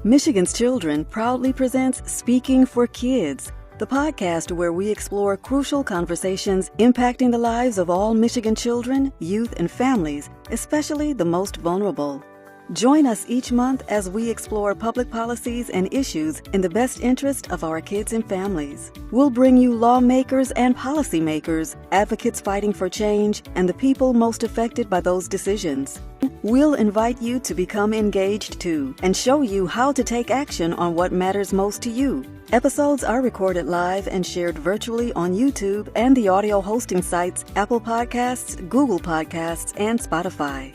Michigan's Children proudly presents Speaking for Kids, the podcast where we explore crucial conversations impacting the lives of all Michigan children, youth, and families, especially the most vulnerable. Join us each month as we explore public policies and issues in the best interest of our kids and families. We'll bring you lawmakers and policymakers, advocates fighting for change, and the people most affected by those decisions. We'll invite you to become engaged too and show you how to take action on what matters most to you. Episodes are recorded live and shared virtually on YouTube and the audio hosting sites Apple Podcasts, Google Podcasts, and Spotify.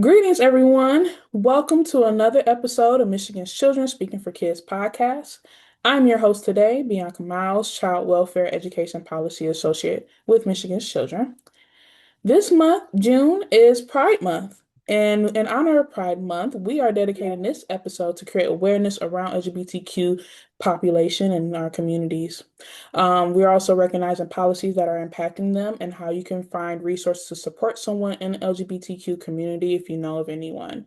Greetings, everyone. Welcome to another episode of Michigan's Children Speaking for Kids podcast. I'm your host today, Bianca Miles, Child Welfare Education Policy Associate with Michigan's Children. This month, June, is Pride Month. And in honor of Pride Month, we are dedicating this episode to create awareness around LGBTQ population in our communities. We're also recognizing policies that are impacting them and how you can find resources to support someone in the LGBTQ community if you know of anyone.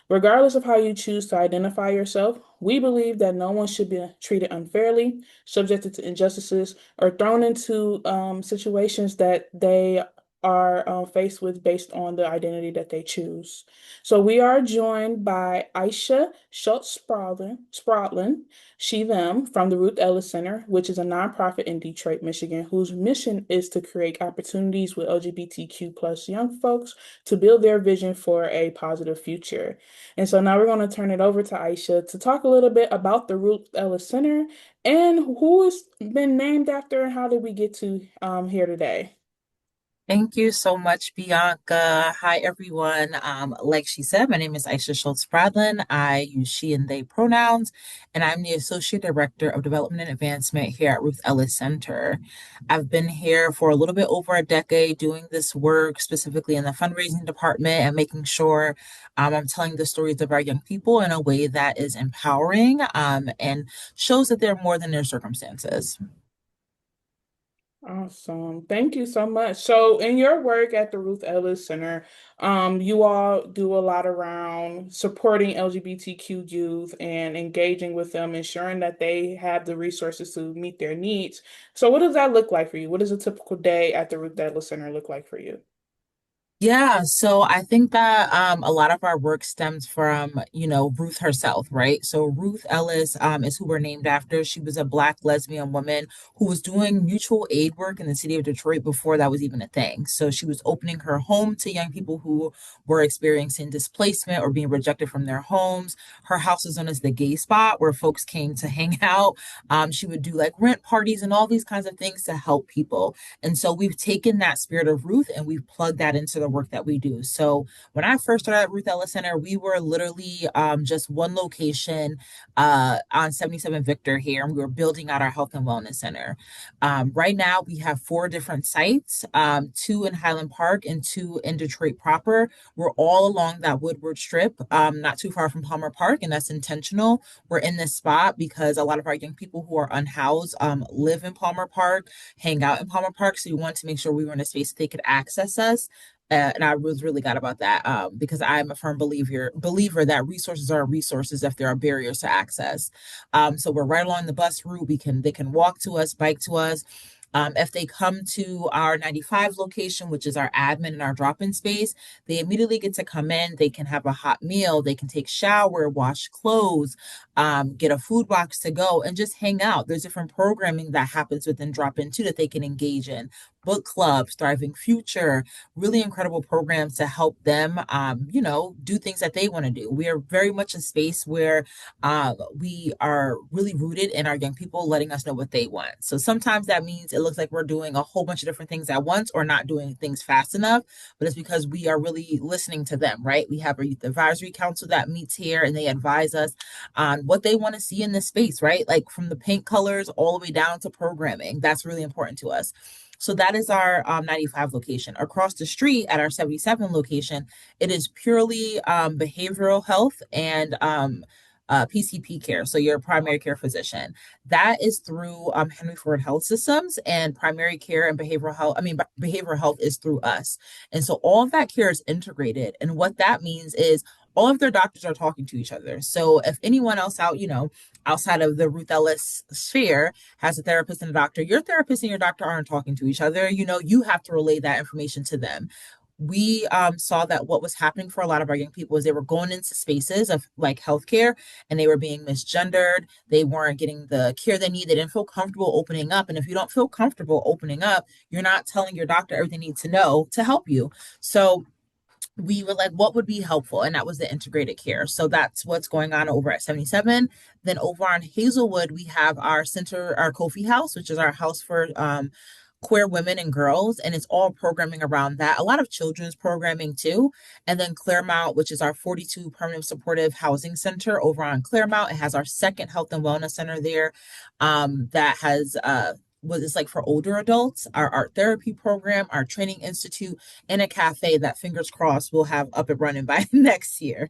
Regardless of how you choose to identify yourself, we believe that no one should be treated unfairly, subjected to injustices, or thrown into situations that they are faced with based on the identity that they choose. So we are joined by Aisha Schultz-Spradlin, she, them, from the Ruth Ellis Center, which is a nonprofit in Detroit, Michigan, whose mission is to create opportunities with LGBTQ plus young folks to build their vision for a positive future. And so now we're going to turn it over to Aisha to talk a little bit about the Ruth Ellis Center and who it's been named after and how did we get to here today. Thank you so much, Bianca. Hi, everyone. Like she said, my name is Aisha Schultz-Spradlin. I use she and they pronouns, and I'm the Associate Director of Development and Advancement here at Ruth Ellis Center. I've been here for a little bit over a decade doing this work, specifically in the fundraising department and making sure I'm telling the stories of our young people in a way that is empowering and shows that they're more than their circumstances. Awesome. Thank you so much. So in your work at the Ruth Ellis Center, you all do a lot around supporting LGBTQ youth and engaging with them, ensuring that they have the resources to meet their needs. So what does that look like for you? What does a typical day at the Ruth Ellis Center look like for you? Yeah, so I think that a lot of our work stems from, Ruth herself, right? So Ruth Ellis is who we're named after. She was a Black lesbian woman who was doing mutual aid work in the city of Detroit before that was even a thing. So she was opening her home to young people who were experiencing displacement or being rejected from their homes. Her house is known as the gay spot where folks came to hang out. She would do like rent parties and all these kinds of things to help people. And so we've taken that spirit of Ruth and we've plugged that into the work that we do. So when I first started at Ruth Ellis Center, we were literally just one location on 77 Victor here, and we were building out our health and wellness center. Right now, we have 4 different sites, 2 in Highland Park and 2 in Detroit proper. We're all along that Woodward Strip, not too far from Palmer Park, and that's intentional. We're in this spot because a lot of our young people who are unhoused live in Palmer Park, hang out in Palmer Park, so we wanted to make sure we were in a space that they could access us. And I was really glad about that because I'm a firm believer that resources are resources if there are barriers to access. So we're right along the bus route. They can walk to us, bike to us. If they come to our 95 location, which is our admin and our drop-in space, they immediately get to come in. They can have a hot meal. They can take shower, wash clothes, get a food box to go, and just hang out. There's different programming that happens within drop-in too that they can engage in. Book clubs, Thriving Future, really incredible programs to help them, do things that they want to do. We are very much a space where we are really rooted in our young people letting us know what they want. So sometimes that means it looks like we're doing a whole bunch of different things at once or not doing things fast enough, but it's because we are really listening to them, right? We have a youth advisory council that meets here and they advise us on what they want to see in this space, right? Like from the paint colors all the way down to programming. That's really important to us. So that is our 95 location. Across the street at our 77 location, it is purely behavioral health and PCP care, so your primary care physician. That is through Henry Ford Health Systems, and primary care and behavioral health is through us. And so all of that care is integrated. And what that means is all of their doctors are talking to each other. So if anyone else out, outside of the Ruth Ellis sphere has a therapist and a doctor, your therapist and your doctor aren't talking to each other. You have to relay that information to them. We saw that what was happening for a lot of our young people is they were going into spaces of like healthcare and they were being misgendered. They weren't getting the care they need. They didn't feel comfortable opening up. And if you don't feel comfortable opening up, you're not telling your doctor everything you need to know to help you. So we were like, what would be helpful? And that was the integrated care. So that's what's going on over at 77. Then over on Hazelwood, we have our center, our Kofi House, which is our house for queer women and girls. And it's all programming around that. A lot of children's programming too. And then Claremont, which is our 42 permanent supportive housing center over on Claremont. It has our second health and wellness center there that has was it's like for older adults, our art therapy program, our training institute, and a cafe that fingers crossed we'll have up and running by next year.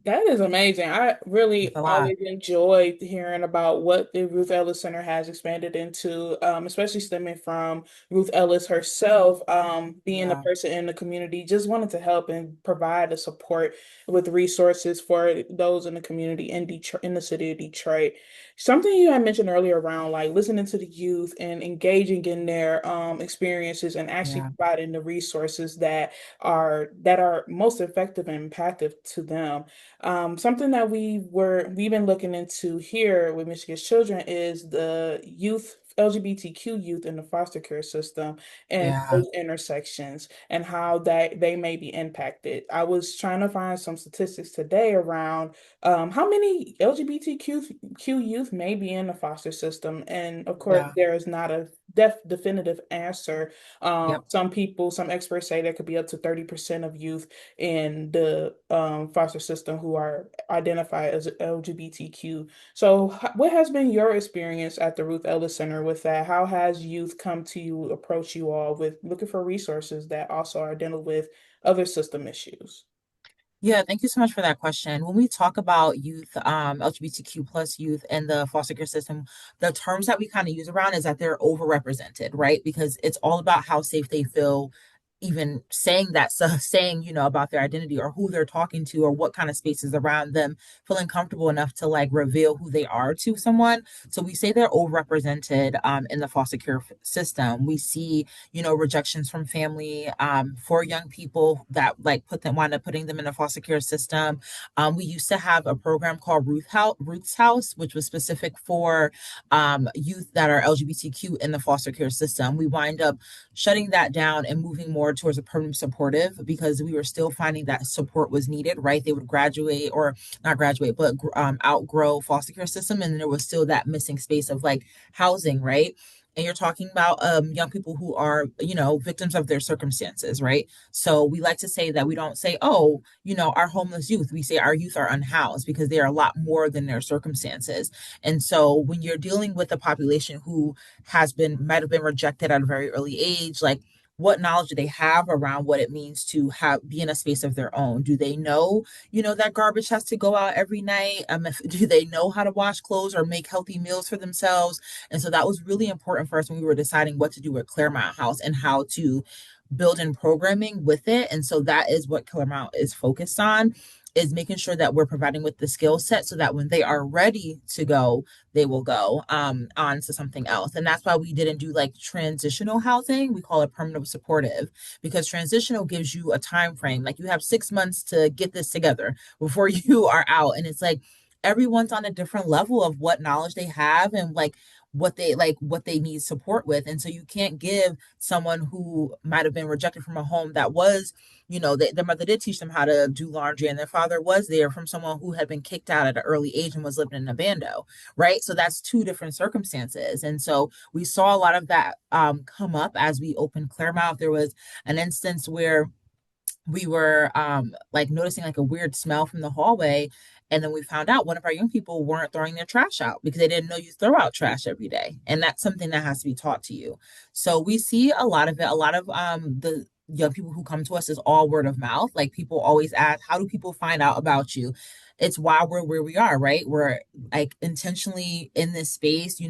That is amazing. I It's really a lot. always enjoy hearing about what the Ruth Ellis Center has expanded into, especially stemming from Ruth Ellis herself, being a Yeah, person in the community, just wanted to help and provide the support with resources for those in the community in Detroit, in the city of Detroit. Something you had mentioned earlier around like listening to the youth and engaging in their experiences and actually yeah, providing the resources that are most effective and impactful to them. Something that we've been looking into here with Michigan's children is the youth LGBTQ youth in the foster care system and yeah, those intersections and how that they may be impacted. I was trying to find some statistics today around how many LGBTQ youth may be in the foster system, and of course, yeah, there is not a definitive answer. yep, Some experts say there could be up to 30% of youth in the foster system who are identified as LGBTQ. So, what has been your experience at the Ruth Ellis Center with that? How has youth come to you, approach you all with looking for resources that also are dealing with other system issues? yeah. Thank you so much for that question. When we talk about youth, LGBTQ plus youth in the foster care system, the terms that we kind of use around is that they're overrepresented, right? Because it's all about how safe they feel even saying that, so saying about their identity or who they're talking to or what kind of spaces around them, feeling comfortable enough to like reveal who they are to someone. So we say they're overrepresented in the foster care system. We see rejections from family for young people that like wind up putting them in the foster care system. We used to have a program called Ruth's House, which was specific for youth that are LGBTQ in the foster care system. We wind up shutting that down and moving more towards a permanent supportive because we were still finding that support was needed, right? They would graduate or not graduate, but outgrow foster care system. And there was still that missing space of like housing, right? And you're talking about young people who are, victims of their circumstances, right? So we like to say that we don't say, oh, our homeless youth. We say our youth are unhoused because they are a lot more than their circumstances. And so when you're dealing with a population who might have been rejected at a very early age, like what knowledge do they have around what it means to be in a space of their own? Do they know, that garbage has to go out every night? Do they know how to wash clothes or make healthy meals for themselves? And so that was really important for us when we were deciding what to do with Claremont House and how to build in programming with it. And so that is what Claremont is focused on, is making sure that we're providing with the skill set so that when they are ready to go, they will go on to something else. And that's why we didn't do like transitional housing. We call it permanent supportive because transitional gives you a time frame. Like you have 6 months to get this together before you are out. And it's like everyone's on a different level of what knowledge they have and what they need support with. And so you can't give someone who might have been rejected from a home that was, their mother did teach them how to do laundry and their father was there, from someone who had been kicked out at an early age and was living in a bando, right? So that's two different circumstances. And so we saw a lot of that come up as we opened Claremont. There was an instance where we were like noticing like a weird smell from the hallway, and then we found out one of our young people weren't throwing their trash out because they didn't know you throw out trash every day, and that's something that has to be taught to you. So we see a lot of it, a lot of the young people who come to us is all word of mouth. Like people always ask, how do people find out about you? It's why we're where we are, right? We're like intentionally in this space.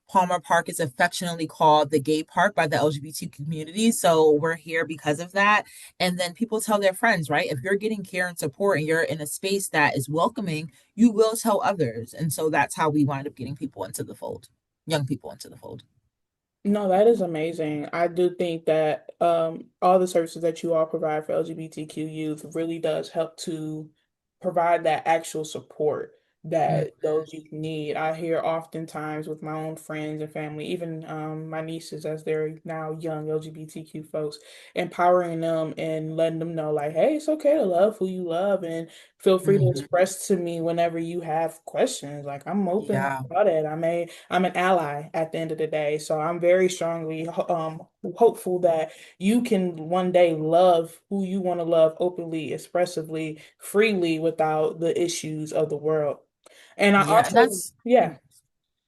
Palmer Park is affectionately called the gay park by the LGBT community. So we're here because of that. And then people tell their friends, right? If you're getting care and support and you're in a space that is welcoming, you will tell others. And so that's how we wind up getting people into the fold, young people into the fold. No, that is amazing. I do think that all the services that you all provide for LGBTQ youth really does help to provide that actual support Mm, that those youth need. I hear oftentimes with my own friends and family, even my nieces, as they're now young LGBTQ folks, empowering them and letting them know, like, hey, it's okay to love who you love, and feel free to mhm. express to me whenever you have questions. Like, I'm open Yeah. about it. I'm an ally at the end of the day. So I'm very strongly hopeful that you can one day love who you want to love openly, expressively, freely without the issues of the world. And I Yeah. And also, that's, yeah.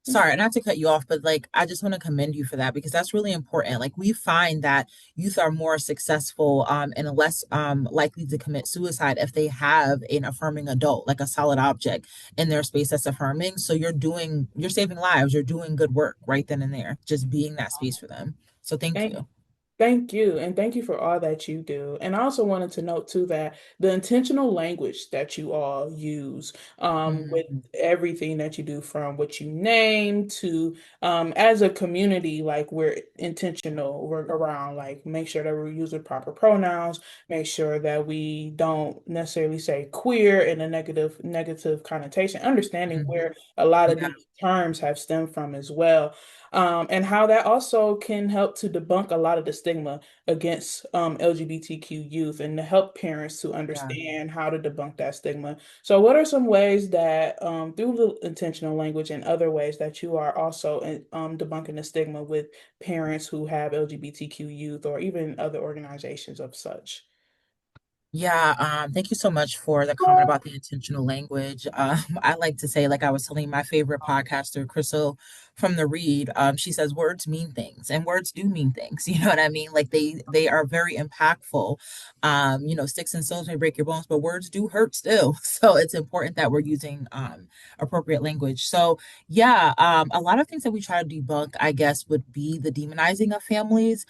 sorry, not to cut you off, but like I just want to commend you for that because that's really important. Like we find that youth are more successful and less likely to commit suicide if they have an affirming adult, like a solid object in their space that's affirming. So you're saving lives, you're doing good work right then and there, just being that space for them. So thank Thank you. Thank you. And thank you for all that you do. And I also wanted to note too that the intentional language that you all use with Mhm. everything that you do, from what you name to as a community, like we're intentional, we're around like make sure that we're using proper pronouns, make sure that we don't necessarily say queer in a negative connotation, understanding Mhm. where a lot of Yeah. these terms have stemmed from as well, and how that also can help to debunk a lot of the stigma against LGBTQ youth and to help parents to Yeah. understand how to debunk that stigma. So, what are some ways that, through the intentional language and other ways, that you are also debunking the stigma with parents who have LGBTQ youth or even other organizations of such? Yeah, thank you so much for the comment about the intentional language. I like to say, like I was telling my favorite podcaster, Crystal from the Read, she says words mean things and words do mean things. You know what I mean? Like they are very impactful. Sticks and stones may break your bones, but words do hurt still. So it's important that we're using appropriate language. So yeah, a lot of things that we try to debunk, I guess, would be the demonizing of families.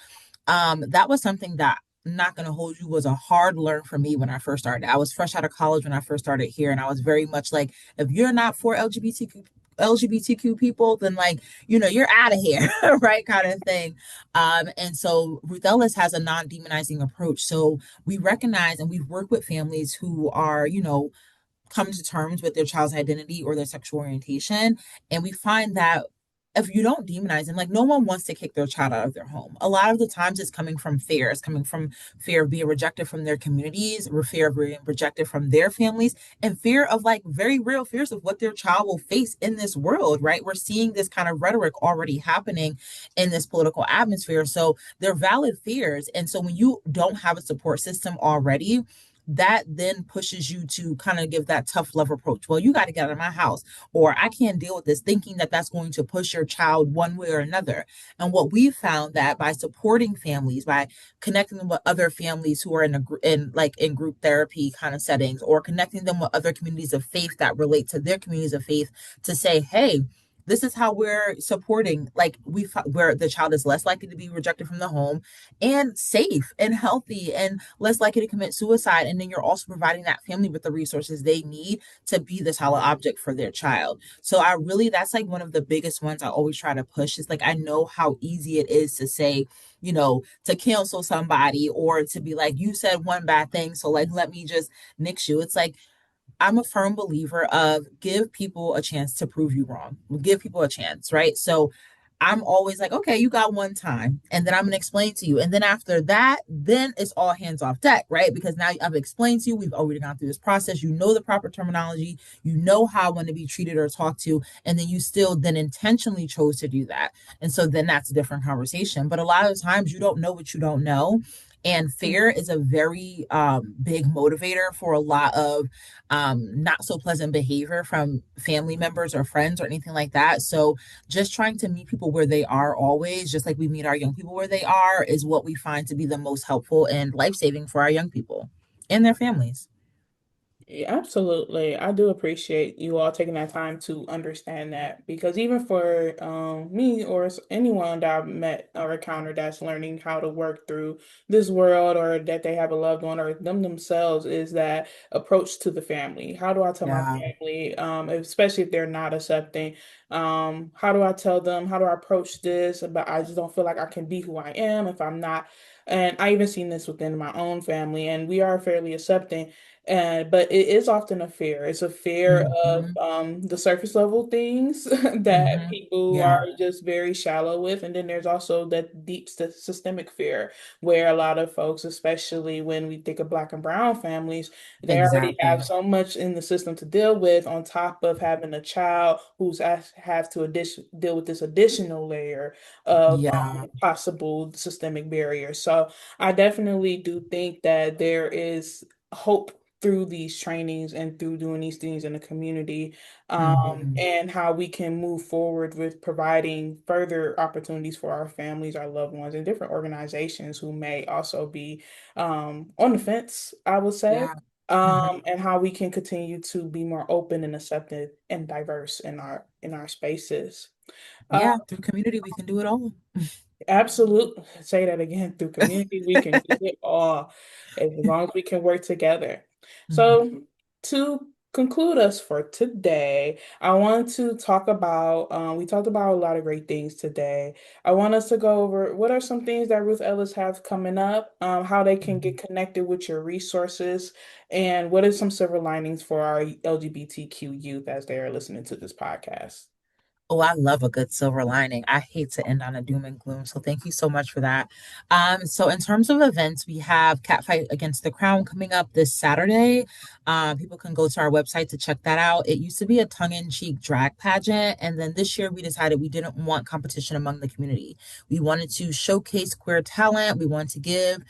That was something that, not going to hold you, was a hard learn for me when I first started. I was fresh out of college when I first started here, and I was very much like, if you're not for LGBTQ people, then like, you're out of here, right? Kind of thing. And so Ruth Ellis has a non-demonizing approach. So we recognize and we've worked with families who are, come to terms with their child's identity or their sexual orientation. And we find that if you don't demonize them, like no one wants to kick their child out of their home. A lot of the times it's coming from fear. It's coming from fear of being rejected from their communities, or fear of being rejected from their families, and fear of like very real fears of what their child will face in this world, right? We're seeing this kind of rhetoric already happening in this political atmosphere. So they're valid fears. And so when you don't have a support system already, that then pushes you to kind of give that tough love approach. Well, you got to get out of my house, or I can't deal with this, thinking that that's going to push your child one way or another. And what we've found that by supporting families, by connecting them with other families who are in group therapy kind of settings, or connecting them with other communities of faith that relate to their communities of faith, to say, hey, this is how we're supporting, like where the child is less likely to be rejected from the home and safe and healthy and less likely to commit suicide. And then you're also providing that family with the resources they need to be the solid object for their child. So that's like one of the biggest ones I always try to push. Is like, I know how easy it is to say, to cancel somebody, or to be like, you said one bad thing, so like, let me just nix you. It's like, I'm a firm believer of give people a chance to prove you wrong. Give people a chance, right? So I'm always like, okay, you got one time, and then I'm gonna explain to you. And then after that, then it's all hands off deck, right? Because now I've explained to you, we've already gone through this process, you know the proper terminology, you know how I want to be treated or talked to, and then you still then intentionally chose to do that. And so then that's a different conversation. But a lot of the times you don't know what you don't know. And fear is a very big motivator for a lot of not so pleasant behavior from family members or friends or anything like that. So just trying to meet people where they are always, just like we meet our young people where they are, is what we find to be the most helpful and life saving for our young people and their families. Yeah, absolutely. I do appreciate you all taking that time to understand that because even for me or anyone that I've met or encountered that's learning how to work through this world or that they have a loved one or them themselves is that approach to the family. How do I tell my Yeah. family, especially if they're not accepting, how do I tell them, how do I approach this? But I just don't feel like I can be who I am if I'm not. And I even seen this within my own family, and we are fairly accepting but it is often a fear. It's a fear of Hmm. the surface level things that Hmm. people are Yeah. just very shallow with. And then there's also that deep systemic fear where a lot of folks, especially when we think of Black and Brown families, they already have Exactly. so much in the system to deal with on top of having a child who's has to deal with this additional layer of Yeah. possible systemic barriers. So I definitely do think that there is hope through these trainings and through doing these things in the community, Hmm. and how we can move forward with providing further opportunities for our families, our loved ones, and different organizations who may also be on the fence, I would say, Yeah. Hmm. and how we can continue to be more open and accepted and diverse in our spaces. Uh, Yeah. Through community, we can do it all. Absolutely. Say that again. Through community, we can do it all as long as we can work together. Mhm. So, to conclude us for today, I want to talk about, we talked about a lot of great things today. I want us to go over what are some things that Ruth Ellis have coming up, how they can get connected with your resources, and what are some silver linings for our LGBTQ youth as they are listening to this podcast. Oh, I love a good silver lining. I hate to end on a doom and gloom. So thank you so much for that. So in terms of events, we have Catfight Against the Crown coming up this Saturday. People can go to our website to check that out. It used to be a tongue-in-cheek drag pageant, and then this year we decided we didn't want competition among the community. We wanted to showcase queer talent. We wanted to give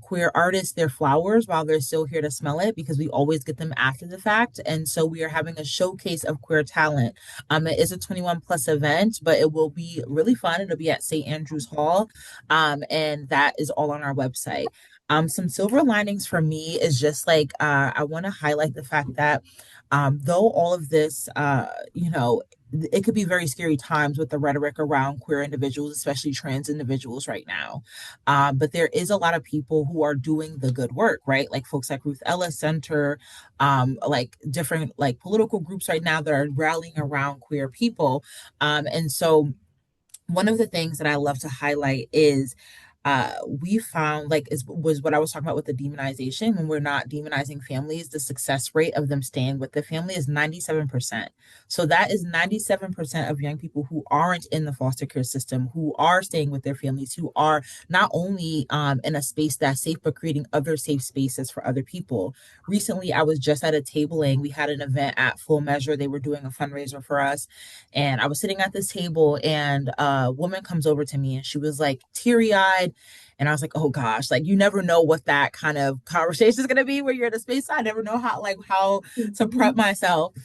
queer artists their flowers while they're still here to smell it because we always get them after the fact. And so we are having a showcase of queer talent. It is a 21 plus event, but it will be really fun. It'll be at St. Andrew's Hall, and that is all on our website. Some silver linings for me is just like I want to highlight the fact that though all of this, it could be very scary times with the rhetoric around queer individuals, especially trans individuals right now. But there is a lot of people who are doing the good work, right? Like folks like Ruth Ellis Center, like different like political groups right now that are rallying around queer people. And so one of the things that I love to highlight is we found like is was what I was talking about with the demonization. When we're not demonizing families, the success rate of them staying with the family is 97%. So that is 97% of young people who aren't in the foster care system, who are staying with their families, who are not only in a space that's safe, but creating other safe spaces for other people. Recently, I was just at a tabling. We had an event at Full Measure. They were doing a fundraiser for us, and I was sitting at this table, and a woman comes over to me, and she was like teary eyed. And I was like, oh gosh, like you never know what that kind of conversation is going to be where you're in a space. I never know how to prep myself.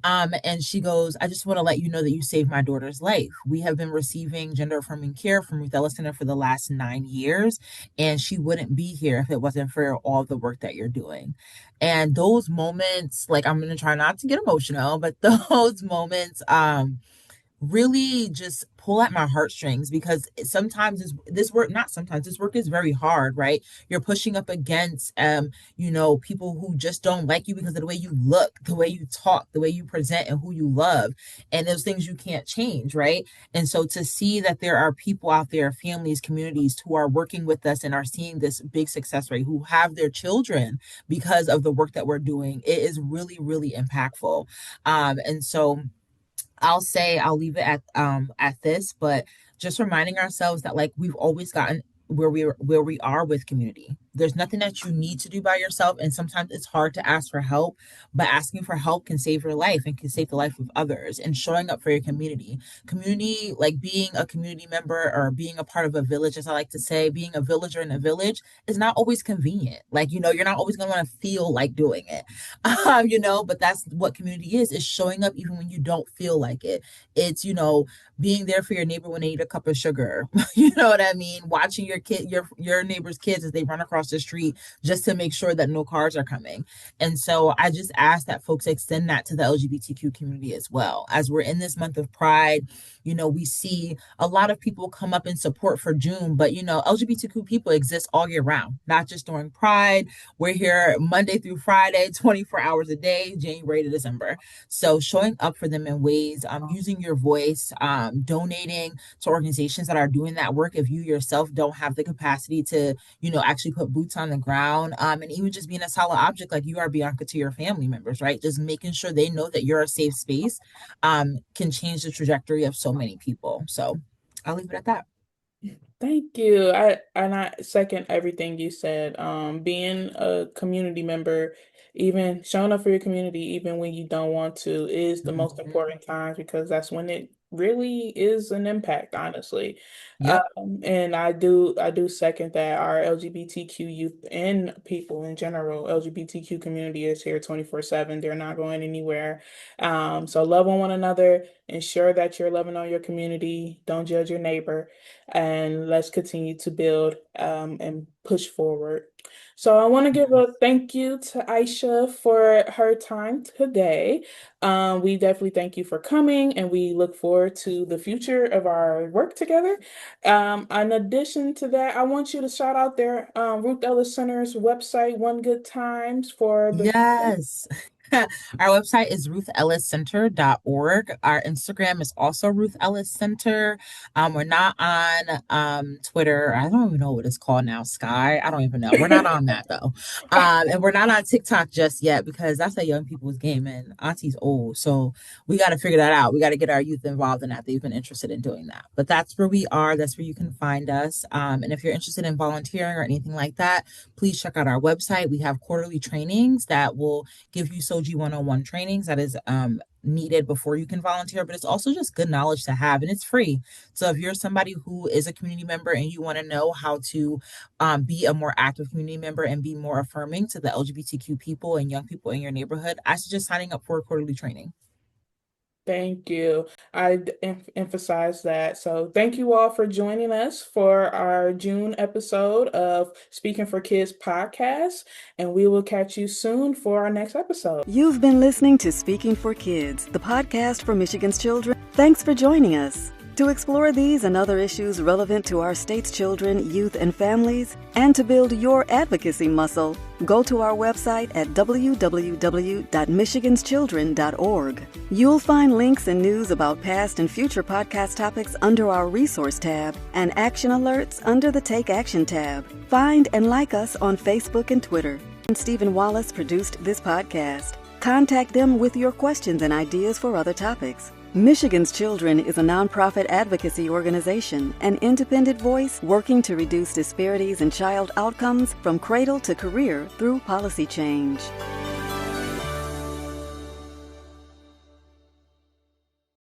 And she goes, I just want to let you know that you saved my daughter's life. We have been receiving gender affirming care from Ruth Ellis Center for the last 9 years, and she wouldn't be here if it wasn't for all the work that you're doing. And those moments, like I'm gonna try not to get emotional, but those moments, really just pull at my heartstrings because sometimes this work, not sometimes, this work is very hard, right? You're pushing up against people who just don't like you because of the way you look, the way you talk, the way you present, and who you love, and those things you can't change, right? And so to see that there are people out there, families, communities, who are working with us and are seeing this big success rate, who have their children because of the work that we're doing, it is really really impactful. And so I'll say I'll leave it at this, but just reminding ourselves that like we've always gotten where we are with community. There's nothing that you need to do by yourself. And sometimes it's hard to ask for help, but asking for help can save your life and can save the life of others. And showing up for your community, like being a community member or being a part of a village, as I like to say, being a villager in a village is not always convenient. Like, you're not always going to want to feel like doing it, but that's what community is showing up even when you don't feel like it. It's, being there for your neighbor when they need a cup of sugar. You know what I mean? Watching your neighbor's kids as they run across the street just to make sure that no cars are coming. And so I just ask that folks extend that to the LGBTQ community as well. As we're in this month of Pride, we see a lot of people come up in support for June, but LGBTQ people exist all year round, not just during Pride. We're here Monday through Friday, 24 hours a day, January to December. So showing up for them in ways, using your voice, donating to organizations that are doing that work if you yourself don't have the capacity to, actually put boots on the ground, and even just being a solid object like you are, Bianca, to your family members, right? Just making sure they know that you're a safe space can change the trajectory of so many people. So I'll leave it at that. Thank you. I second everything you said. Being a community member, even showing up for your community, even when you don't want to, is the most important times, because that's when it really is an impact, honestly. Yep. And I do second that. Our LGBTQ youth and people in general, LGBTQ community is here 24/7. They're not going anywhere. So love on one another, ensure that you're loving on your community, don't judge your neighbor, and let's continue to build and push forward. So I want to give a thank you to Aisha for her time today. We definitely thank you for coming, and we look forward to the future of our work together. In addition to that, I want you to shout out their Ruth Ellis Center's website, One Good Times, for the Yes. Our website is ruthelliscenter.org. Our Instagram is also Ruth Ellis Center. We're not on Twitter. I don't even know what it's called now. Sky. I don't even know. We're not on that though. And we're not on TikTok just yet because that's a young people's game and Auntie's old. So we got to figure that out. We got to get our youth involved in that. They've been interested in doing that. But that's where we are. That's where you can find us. And if you're interested in volunteering or anything like that, please check out our website. We have quarterly trainings that will give you SOGI 101 trainings that is needed before you can volunteer, but it's also just good knowledge to have, and it's free. So if you're somebody who is a community member and you want to know how to be a more active community member and be more affirming to the LGBTQ people and young people in your neighborhood, I suggest signing up for a quarterly training. Thank you. I emphasize that. So thank you all for joining us for our June episode of Speaking for Kids podcast, and we will catch you soon for our next episode. You've been listening to Speaking for Kids, the podcast for Michigan's children. Thanks for joining us. To explore these and other issues relevant to our state's children, youth, and families, and to build your advocacy muscle, go to our website at www.michiganschildren.org. You'll find links and news about past and future podcast topics under our Resource tab and action alerts under the Take Action tab. Find and like us on Facebook and Twitter. Stephen Wallace produced this podcast. Contact them with your questions and ideas for other topics. Michigan's Children is a nonprofit advocacy organization, an independent voice working to reduce disparities in child outcomes from cradle to career through policy change.